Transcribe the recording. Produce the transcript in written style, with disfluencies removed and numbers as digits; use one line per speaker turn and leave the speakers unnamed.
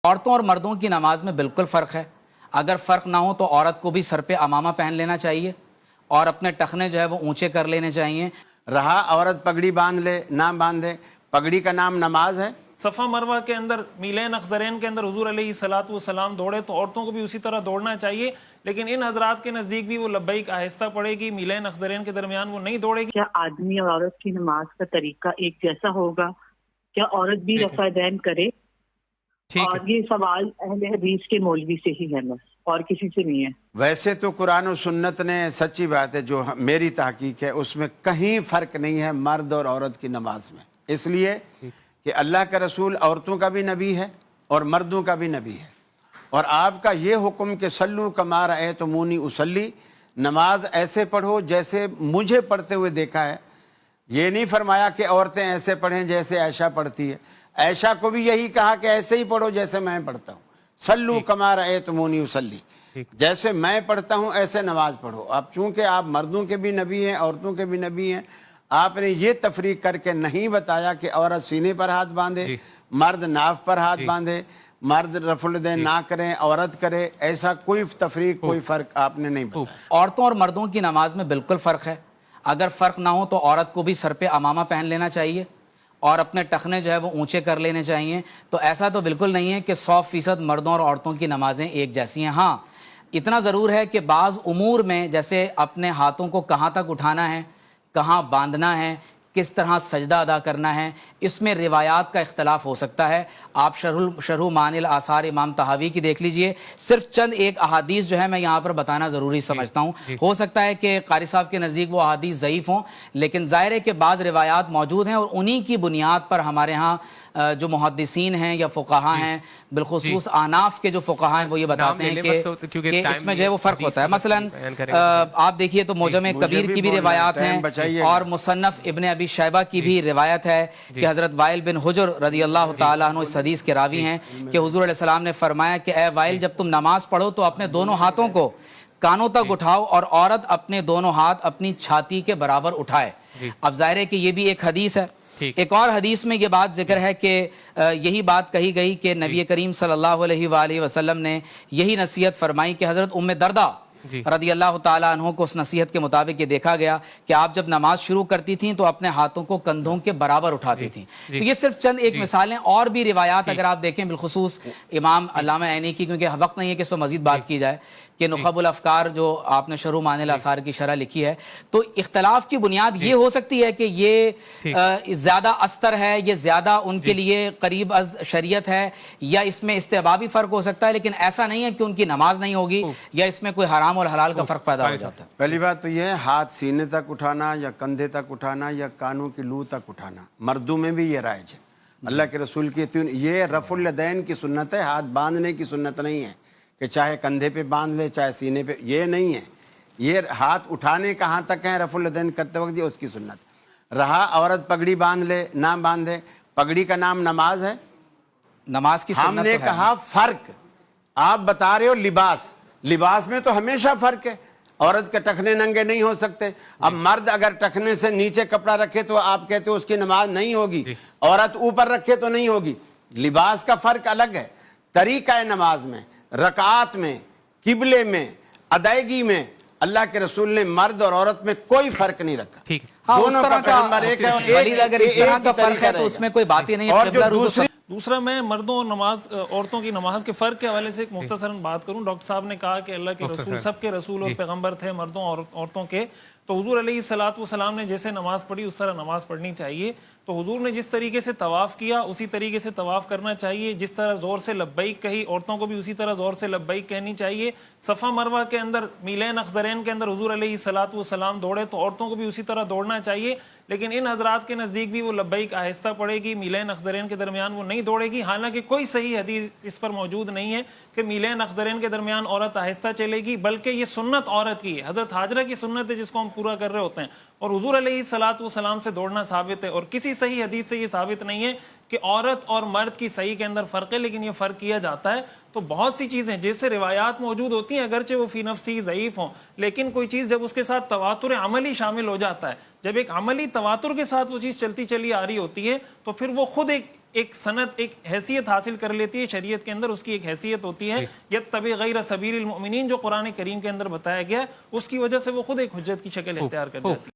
عورتوں اور مردوں کی نماز میں بالکل فرق ہے. اگر فرق نہ ہو تو عورت کو بھی سر پہ امامہ پہن لینا چاہیے اور اپنے ٹخنے جو ہے وہ اونچے کر لینے چاہیے.
رہا عورت پگڑی باندھ لے نہ باندھے، پگڑی کا نام نماز ہے.
صفا مروہ کے اندر میلین اخضرین کے اندر حضور علیہ الصلوۃ والسلام دوڑے تو عورتوں کو بھی اسی طرح دوڑنا چاہیے، لیکن ان حضرات کے نزدیک بھی وہ لبیک آہستہ پڑے گی، میلین اخضرین کے درمیان وہ نہیں دوڑے گی.
کیا آدمی اور عورت کی نماز کا طریقہ ایک جیسا ہوگا؟ کیا عورت بھی رفع دین کرے؟ اور یہ سوال اہل حدیث کے مولوی سے ہی ہے، بس اور کسی سے نہیں ہے.
ویسے تو قرآن و سنت نے سچی بات ہے، جو میری تحقیق ہے اس میں کہیں فرق نہیں ہے مرد اور عورت کی نماز میں، اس لیے کہ اللہ کا رسول عورتوں کا بھی نبی ہے اور مردوں کا بھی نبی ہے. اور آپ کا یہ حکم کہ صلو کما رأیتمونی اصلی، نماز ایسے پڑھو جیسے مجھے پڑھتے ہوئے دیکھا ہے. یہ نہیں فرمایا کہ عورتیں ایسے پڑھیں جیسے عائشہ پڑھتی ہے. عائشہ کو بھی یہی کہا کہ ایسے ہی پڑھو جیسے میں پڑھتا ہوں. صلو کما رأیتمونی اصلی، جیسے میں پڑھتا ہوں ایسے نماز پڑھو. اب چونکہ آپ مردوں کے بھی نبی ہیں عورتوں کے بھی نبی ہیں، آپ نے یہ تفریق کر کے نہیں بتایا کہ عورت سینے پر ہاتھ باندھے، مرد ناف پر ہاتھ باندھے، مرد رفع الیدین نہ کریں عورت کرے. ایسا کوئی تفریق کوئی فرق آپ نے نہیں بتایا.
عورتوں اور مردوں کی نماز میں بالکل فرق ہے. اگر فرق نہ ہو تو عورت کو بھی سر پہ امامہ پہن لینا چاہیے اور اپنے ٹخنے جو ہے وہ اونچے کر لینے چاہیے. تو ایسا تو بالکل نہیں ہے کہ 100% مردوں اور عورتوں کی نمازیں ایک جیسی ہیں. ہاں اتنا ضرور ہے کہ بعض امور میں، جیسے اپنے ہاتھوں کو کہاں تک اٹھانا ہے، کہاں باندھنا ہے، کس طرح سجدہ ادا کرنا ہے، اس میں روایات کا اختلاف ہو سکتا ہے. آپ شرح معانی الآثار امام طحاوی کی دیکھ لیجئے. صرف چند ایک احادیث جو ہے میں یہاں پر بتانا ضروری سمجھتا ہوں. ہو سکتا ہے کہ قاری صاحب کے نزدیک وہ احادیث ضعیف ہوں، لیکن ظاہر ہے کہ بعض روایات موجود ہیں اور انہی کی بنیاد پر ہمارے ہاں جو محدثین ہیں یا فقہاء ہیں، بالخصوص احناف کے جو فقہاء ہیں، وہ یہ بتاتے ہیں کہ اس میں جو ہے وہ فرق ہوتا ہے. مثلا آپ دیکھیے تو معجم کبیر کی بھی روایات ہیں اور مصنف ابن ابی شیبہ کی بھی روایت ہے کہ حضرت وائل بن حجر رضی اللہ تعالیٰ عنہ اس حدیث کے راوی ہیں کہ حضور علیہ السلام نے فرمایا کہ اے وائل، جب تم نماز پڑھو تو اپنے دونوں ہاتھوں کو کانوں تک اٹھاؤ اور عورت اپنے دونوں ہاتھ اپنی چھاتی کے برابر اٹھائے. اب ظاہر ہے کہ یہ بھی ایک حدیث ہے. ایک اور حدیث میں یہ بات ذکر ہے کہ یہی بات کہی گئی کہ نبی کریم صلی اللہ علیہ وآلہ وسلم نے یہی نصیحت فرمائی کہ حضرت ام دردہ رضی اللہ تعالیٰ عنہ کو اس نصیحت کے مطابق یہ دیکھا گیا کہ آپ جب نماز شروع کرتی تھیں تو اپنے ہاتھوں کو کندھوں کے برابر اٹھاتی تھیں. تو یہ صرف چند ایک مثالیں، اور بھی روایات اگر آپ دیکھیں بالخصوص امام علامہ عینی کی، کیونکہ وقت نہیں ہے کہ اس پر مزید بات کی جائے، کہ نخب الافکار جو آپ نے شرح معانی الآثار کی شرح لکھی ہے، تو اختلاف کی بنیاد یہ ہو سکتی ہے کہ یہ زیادہ استر ہے، یہ زیادہ ان کے لیے قریب از شریعت ہے، یا اس میں استحبابی فرق ہو سکتا ہے، لیکن ایسا نہیں ہے کہ ان کی نماز نہیں ہوگی یا اس میں کوئی حرام اور حلال کا فرق پیدا ہو جاتا ہے.
پہلی بات تو یہ ہے ہاتھ سینے تک اٹھانا یا کندھے تک اٹھانا یا کانوں کی لو تک اٹھانا، مردوں میں بھی یہ رائج ہے. اللہ کے رسول کی یہ رفع الیدین کی سنت ہے، ہاتھ باندھنے کی سنت نہیں ہے کہ چاہے کندھے پہ باندھ لے چاہے سینے پہ، یہ نہیں ہے. یہ ہاتھ اٹھانے کہاں تک ہیں رفع الیدین کرتے وقت، یہ اس کی سنت. رہا عورت پگڑی باندھ لے نہ باندھے، پگڑی کا نام نماز ہے.
نماز کی سنت
ہم نے کہا فرق، آپ بتا رہے ہو لباس، لباس میں تو ہمیشہ فرق ہے. عورت کے ٹخنے ننگے نہیں ہو سکتے. اب مرد اگر ٹخنے سے نیچے کپڑا رکھے تو آپ کہتے ہو اس کی نماز نہیں ہوگی، عورت اوپر رکھے تو نہیں ہوگی. لباس کا فرق الگ ہے. طریقہ نماز میں، رکعات میں، قبلے میں، ادائیگی میں اللہ کے رسول نے مرد اور عورت میں کوئی فرق نہیں رکھا. دونوں کا پیغمبر ایک ہے اور ایک
کا فرق ہے تو اس میں کوئی بات ہی نہیں ہے.
دوسرا میں مردوں اور عورتوں کی نماز کے فرق کے حوالے سے ایک مختصراً بات کروں. ڈاکٹر صاحب نے کہا کہ اللہ کے رسول سب کے رسول اور پیغمبر تھے، مردوں اور عورتوں کے. تو حضور علیہ الصلوۃ والسلام نے جیسے نماز پڑھی اس طرح نماز پڑھنی چاہیے. تو حضور نے جس طریقے سے طواف کیا اسی طریقے سے طواف کرنا چاہیے. جس طرح زور سے لبیک کہی عورتوں کو بھی اسی طرح زور سے لبیک کہنی چاہیے. صفا مروہ کے اندر میلین اخضرین کے اندر حضور علیہ الصلوۃ والسلام دوڑے تو عورتوں کو بھی اسی طرح دوڑنا چاہیے، لیکن ان حضرات کے نزدیک بھی وہ لبیک آہستہ پڑے گی، میلین اخضرین کے درمیان وہ نہیں دوڑے گی. حالانکہ کوئی صحیح حدیث اس پر موجود نہیں ہے کہ میلین اخضرین کے درمیان عورت آہستہ چلے گی، بلکہ یہ سنت عورت کی ہے. حضرت ہاجرہ کی سنت ہے جس کو ہم پورا کر رہے ہوتے ہیں، اور حضور علیہ الصلوۃ والسلام سے دوڑنا ثابت ہے. اور کسی صحیح حدیث سے یہ ثابت نہیں ہے کہ عورت اور مرد کی صحیح کے اندر فرق ہے، لیکن یہ فرق کیا جاتا ہے. تو بہت سی چیزیں جیسے روایات موجود ہوتی ہیں اگرچہ وہ فی نفسی ضعیف ہوں، لیکن کوئی چیز جب اس کے ساتھ تواتر عملی شامل ہو جاتا ہے، جب ایک عملی تواتر کے ساتھ وہ چیز چلتی چلی آ رہی ہوتی ہے، تو پھر وہ خود ایک سند ایک حیثیت حاصل کر لیتی ہے شریعت کے اندر, اس کی ایک حیثیت ہوتی ہے یتبع غیر سبیل المؤمنین جو قرآن کریم کے اندر بتایا گیا, اس کی وجہ سے وہ خود ایک حجت کی شکل اختیار کر جاتی ہے.